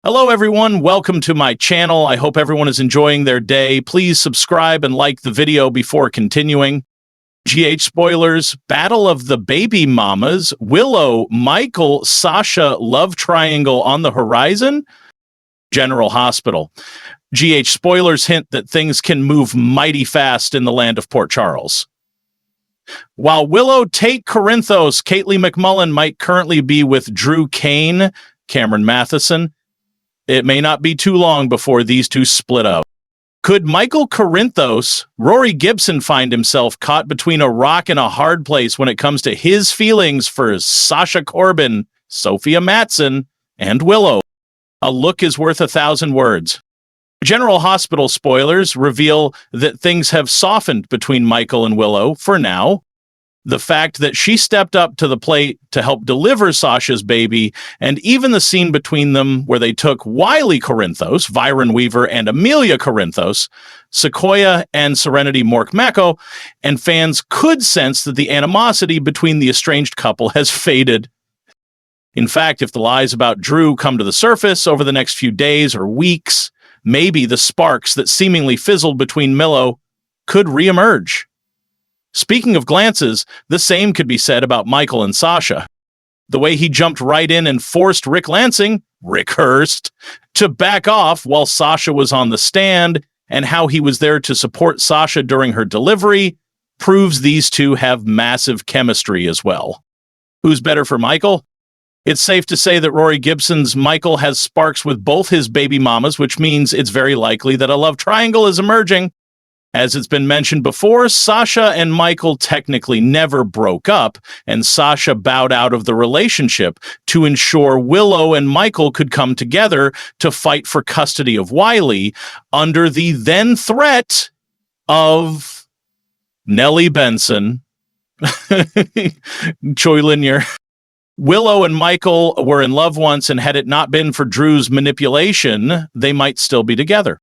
Hello, everyone. Welcome to my channel. I hope everyone is enjoying their day. Please subscribe and like the video before continuing. GH spoilers, Battle of the Baby Mamas, Willow, Michael, Sasha, love triangle on the horizon, General Hospital. GH spoilers hint that things can move mighty fast in the land of Port Charles. While Willow, Tate Corinthos, Caitley McMullen might currently be with Drew Kane, Cameron Matheson, it may not be too long before these two split up. Could Michael Corinthos, Rory Gibson, find himself caught between a rock and a hard place when it comes to his feelings for Sasha Corbin, Sophia Matson, and Willow? A look is worth 1,000 words. General Hospital spoilers reveal that things have softened between Michael and Willow for now. The fact that she stepped up to the plate to help deliver Sasha's baby, and even the scene between them where they took Wiley Corinthos, Vyron Weaver, and Amelia Corinthos, Sequoia and Serenity Mork-Mako, and fans could sense that the animosity between the estranged couple has faded. In fact, if the lies about Drew come to the surface over the next few days or weeks, maybe the sparks that seemingly fizzled between Willow could reemerge. Speaking of glances, the same could be said about Michael and Sasha. The way he jumped right in and forced Rick Hurst, to back off while Sasha was on the stand, and how he was there to support Sasha during her delivery, proves these two have massive chemistry as well. Who's better for Michael? It's safe to say that Rory Gibson's Michael has sparks with both his baby mamas, which means it's very likely that a love triangle is emerging. As it's been mentioned before, Sasha and Michael technically never broke up, and Sasha bowed out of the relationship to ensure Willow and Michael could come together to fight for custody of Wiley under the then threat of Nellie Benson, Choi Linear. Willow and Michael were in love once, and had it not been for Drew's manipulation, they might still be together.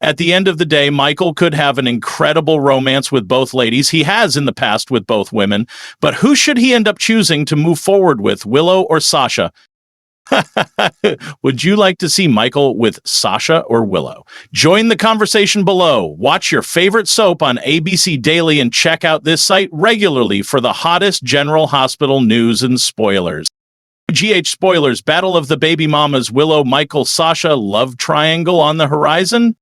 At the end of the day, Michael could have an incredible romance with both ladies. He has in the past with both women. But who should he end up choosing to move forward with, Willow or Sasha? Would you like to see Michael with Sasha or Willow? Join the conversation below. Watch your favorite soap on ABC Daily and check out this site regularly for the hottest General Hospital news and spoilers. GH spoilers, Battle of the Baby Mamas, Willow, Michael, Sasha, love triangle on the horizon?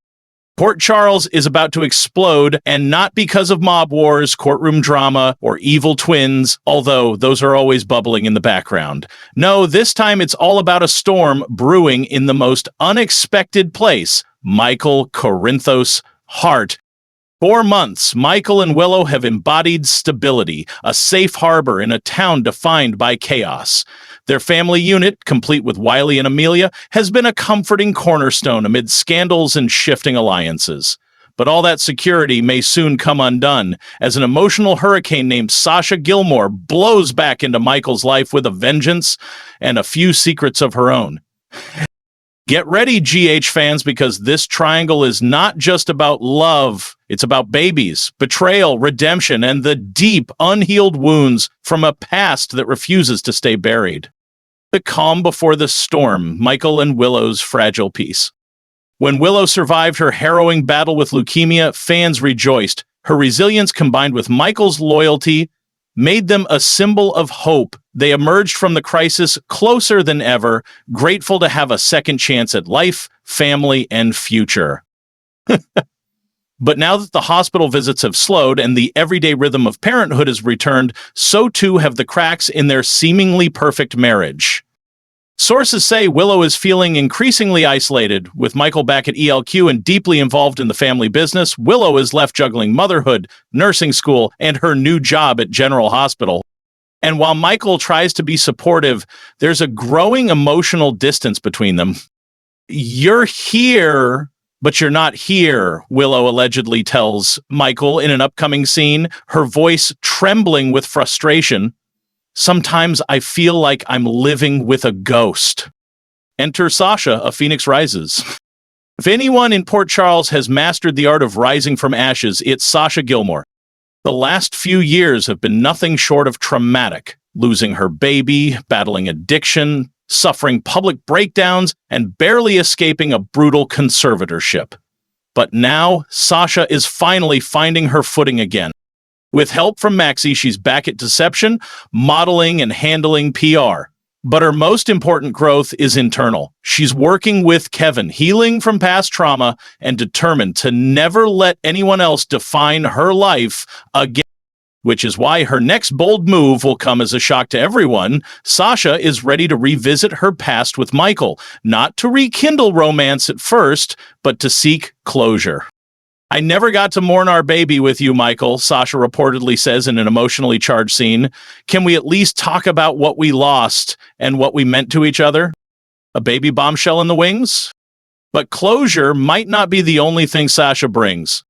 Port Charles is about to explode, and not because of mob wars, courtroom drama, or evil twins, although those are always bubbling in the background. No, this time it's all about a storm brewing in the most unexpected place, Michael Corinthos' heart. For months, Michael and Willow have embodied stability, a safe harbor in a town defined by chaos. Their family unit, complete with Wiley and Amelia, has been a comforting cornerstone amid scandals and shifting alliances. But all that security may soon come undone, as an emotional hurricane named Sasha Gilmore blows back into Michael's life with a vengeance and a few secrets of her own. Get ready, GH fans, because this triangle is not just about love. It's about babies, betrayal, redemption, and the deep, unhealed wounds from a past that refuses to stay buried. The calm before the storm, Michael and Willow's fragile peace. When Willow survived her harrowing battle with leukemia, fans rejoiced. Her resilience combined with Michael's loyalty made them a symbol of hope. They emerged from the crisis closer than ever, grateful to have a second chance at life, family, and future. But now that the hospital visits have slowed and the everyday rhythm of parenthood has returned, so too have the cracks in their seemingly perfect marriage. Sources say Willow is feeling increasingly isolated. With Michael back at ELQ and deeply involved in the family business, Willow is left juggling motherhood, nursing school, and her new job at General Hospital. And while Michael tries to be supportive, there's a growing emotional distance between them. "You're here, but you're not here," Willow allegedly tells Michael in an upcoming scene, her voice trembling with frustration. "Sometimes I feel like I'm living with a ghost." Enter Sasha, A Phoenix Rises. If anyone in Port Charles has mastered the art of rising from ashes, it's Sasha Gilmore. The last few years have been nothing short of traumatic. Losing her baby, battling addiction, suffering public breakdowns and barely escaping a brutal conservatorship. But now, Sasha is finally finding her footing again. With help from Maxie, she's back at Deception, modeling and handling PR. But her most important growth is internal. She's working with Kevin, healing from past trauma, and determined to never let anyone else define her life again. Which is why her next bold move will come as a shock to everyone. Sasha is ready to revisit her past with Michael, not to rekindle romance at first, but to seek closure. "I never got to mourn our baby with you, Michael," Sasha reportedly says in an emotionally charged scene. "Can we at least talk about what we lost and what we meant to each other? A baby bombshell in the wings?" But closure might not be the only thing Sasha brings.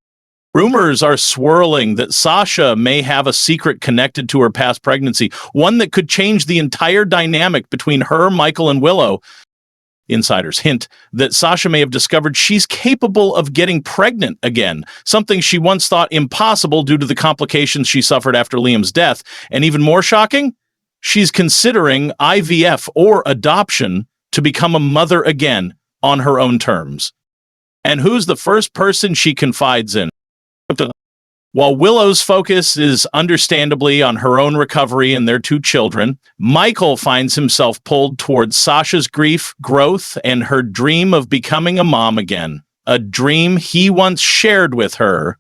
Rumors are swirling that Sasha may have a secret connected to her past pregnancy, one that could change the entire dynamic between her, Michael, and Willow. Insiders hint that Sasha may have discovered she's capable of getting pregnant again, something she once thought impossible due to the complications she suffered after Liam's death. And even more shocking, she's considering IVF or adoption to become a mother again on her own terms. And who's the first person she confides in? While Willow's focus is understandably on her own recovery and their 2 children, Michael finds himself pulled towards Sasha's grief, growth, and her dream of becoming a mom again, a dream he once shared with her.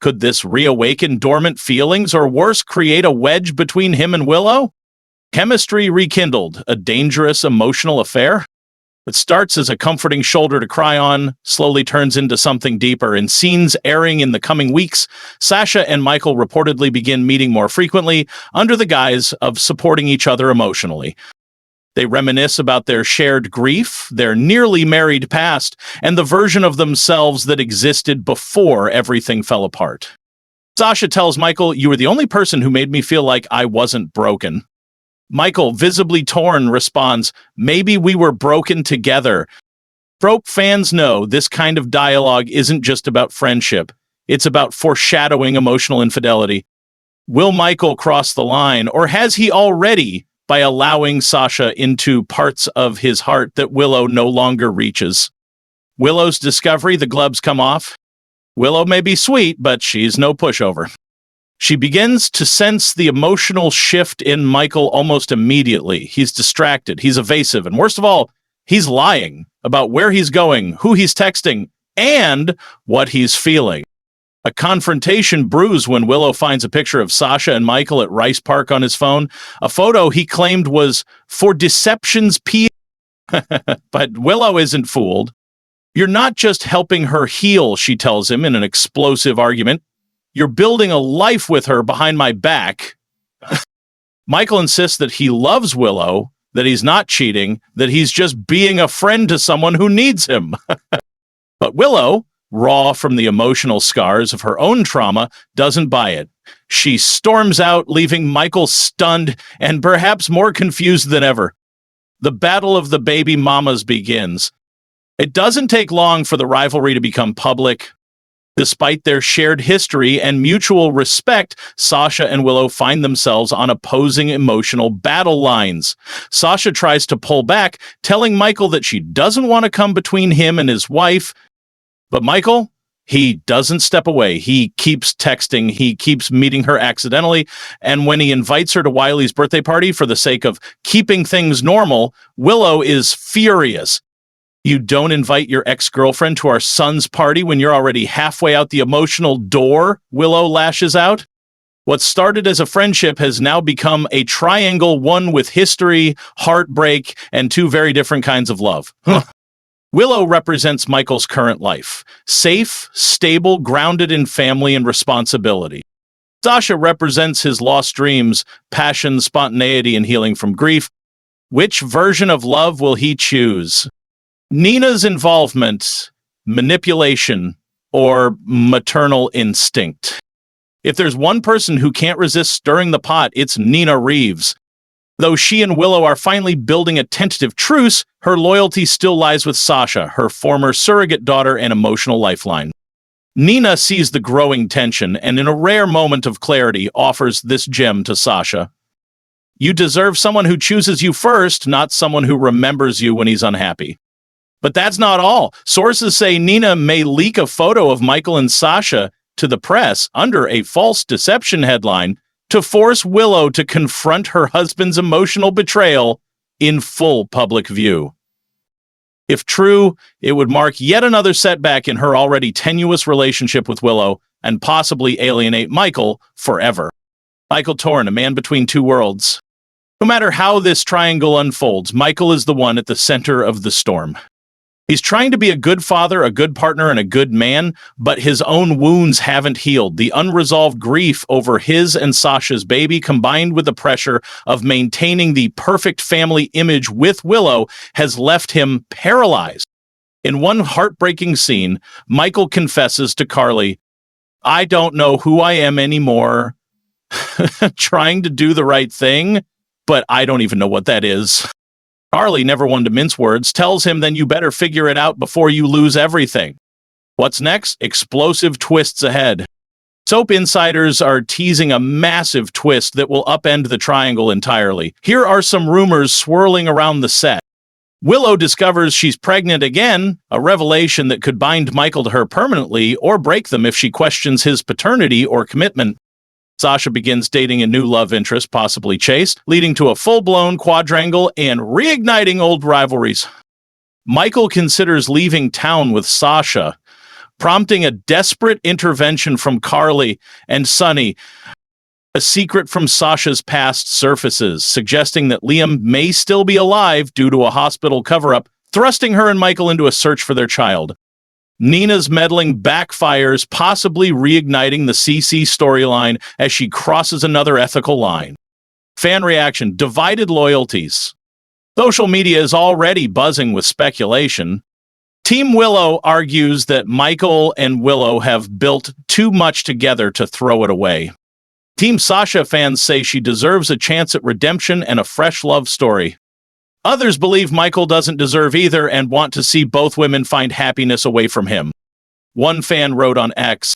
Could this reawaken dormant feelings, or worse, create a wedge between him and Willow? Chemistry rekindled, a dangerous emotional affair? It starts as a comforting shoulder to cry on, slowly turns into something deeper. In scenes airing in the coming weeks, Sasha and Michael reportedly begin meeting more frequently under the guise of supporting each other emotionally. They reminisce about their shared grief, their nearly married past, and the version of themselves that existed before everything fell apart. Sasha tells Michael, "You were the only person who made me feel like I wasn't broken." Michael, visibly torn, responds, "Maybe we were broken together." Trope fans know this kind of dialogue isn't just about friendship. It's about foreshadowing emotional infidelity. Will Michael cross the line, or has he already, by allowing Sasha into parts of his heart that Willow no longer reaches? Willow's discovery, the gloves come off. Willow may be sweet, but she's no pushover. She begins to sense the emotional shift in Michael almost immediately. He's distracted, he's evasive, and worst of all, he's lying about where he's going, who he's texting, and what he's feeling. A confrontation brews when Willow finds a picture of Sasha and Michael at Rice Park on his phone, a photo he claimed was for Deception's P. But Willow isn't fooled. "You're not just helping her heal," she tells him in an explosive argument. "You're building a life with her behind my back." Michael insists that he loves Willow, that he's not cheating, that he's just being a friend to someone who needs him. But Willow, raw from the emotional scars of her own trauma, doesn't buy it. She storms out, leaving Michael stunned and perhaps more confused than ever. The battle of the baby mamas begins. It doesn't take long for the rivalry to become public. Despite their shared history and mutual respect, Sasha and Willow find themselves on opposing emotional battle lines. Sasha tries to pull back, telling Michael that she doesn't want to come between him and his wife. But Michael, he doesn't step away. He keeps texting. He keeps meeting her accidentally. And when he invites her to Wiley's birthday party for the sake of keeping things normal, Willow is furious. "You don't invite your ex-girlfriend to our son's party when you're already halfway out the emotional door," Willow lashes out. What started as a friendship has now become a triangle, one with history, heartbreak, and 2 very different kinds of love. Willow represents Michael's current life, safe, stable, grounded in family and responsibility. Sasha represents his lost dreams, passion, spontaneity, and healing from grief. Which version of love will he choose? Nina's involvement, manipulation, or maternal instinct? If there's one person who can't resist stirring the pot, it's Nina Reeves. Though she and Willow are finally building a tentative truce, her loyalty still lies with Sasha, her former surrogate daughter and emotional lifeline. Nina sees the growing tension and, in a rare moment of clarity, offers this gem to Sasha. You deserve someone who chooses you first, not someone who remembers you when he's unhappy. But that's not all. Sources say Nina may leak a photo of Michael and Sasha to the press under a false deception headline to force Willow to confront her husband's emotional betrayal in full public view. If true, it would mark yet another setback in her already tenuous relationship with Willow and possibly alienate Michael forever. Michael Torn, a man between two worlds. No matter how this triangle unfolds, Michael is the one at the center of the storm. He's trying to be a good father, a good partner, and a good man, but his own wounds haven't healed. The unresolved grief over his and Sasha's baby, combined with the pressure of maintaining the perfect family image with Willow, has left him paralyzed. In one heartbreaking scene, Michael confesses to Carly, "I don't know who I am anymore," trying to do the right thing, but I don't even know what that is. Carly, never one to mince words, tells him, "Then you better figure it out before you lose everything." What's next? Explosive twists ahead. Soap insiders are teasing a massive twist that will upend the triangle entirely. Here are some rumors swirling around the set. Willow discovers she's pregnant again, a revelation that could bind Michael to her permanently or break them if she questions his paternity or commitment. Sasha begins dating a new love interest, possibly Chase, leading to a full-blown quadrangle and reigniting old rivalries. Michael considers leaving town with Sasha, prompting a desperate intervention from Carly and Sonny. A secret from Sasha's past surfaces, suggesting that Liam may still be alive due to a hospital cover-up, thrusting her and Michael into a search for their child. Nina's meddling backfires, possibly reigniting the CC storyline as she crosses another ethical line. Fan reaction, divided loyalties. Social media is already buzzing with speculation. Team Willow argues that Michael and Willow have built too much together to throw it away. Team Sasha fans say she deserves a chance at redemption and a fresh love story. Others believe Michael doesn't deserve either and want to see both women find happiness away from him. One fan wrote on X,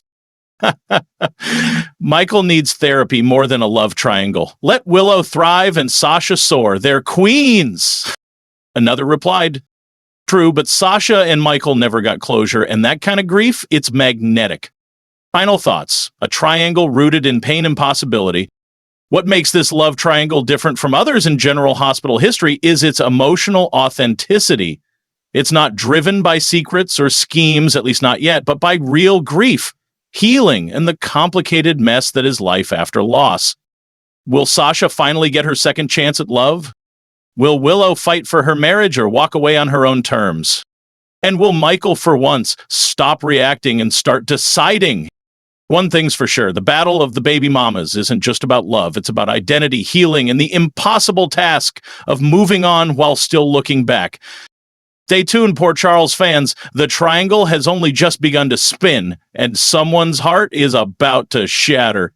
"Michael needs therapy more than a love triangle. Let Willow thrive and Sasha soar. They're queens." Another replied, "True, but Sasha and Michael never got closure, and that kind of grief, it's magnetic." Final thoughts. A triangle rooted in pain and possibility. What makes this love triangle different from others in general hospital history is its emotional authenticity. It's not driven by secrets or schemes, at least not yet, but by real grief, healing, and the complicated mess that is life after loss. Will Sasha finally get her second chance at love? Will Willow fight for her marriage or walk away on her own terms? And will Michael, for once, stop reacting and start deciding? One thing's for sure, the battle of the baby mamas isn't just about love. It's about identity, healing, and the impossible task of moving on while still looking back. Stay tuned, Port Charles fans. The triangle has only just begun to spin, and someone's heart is about to shatter.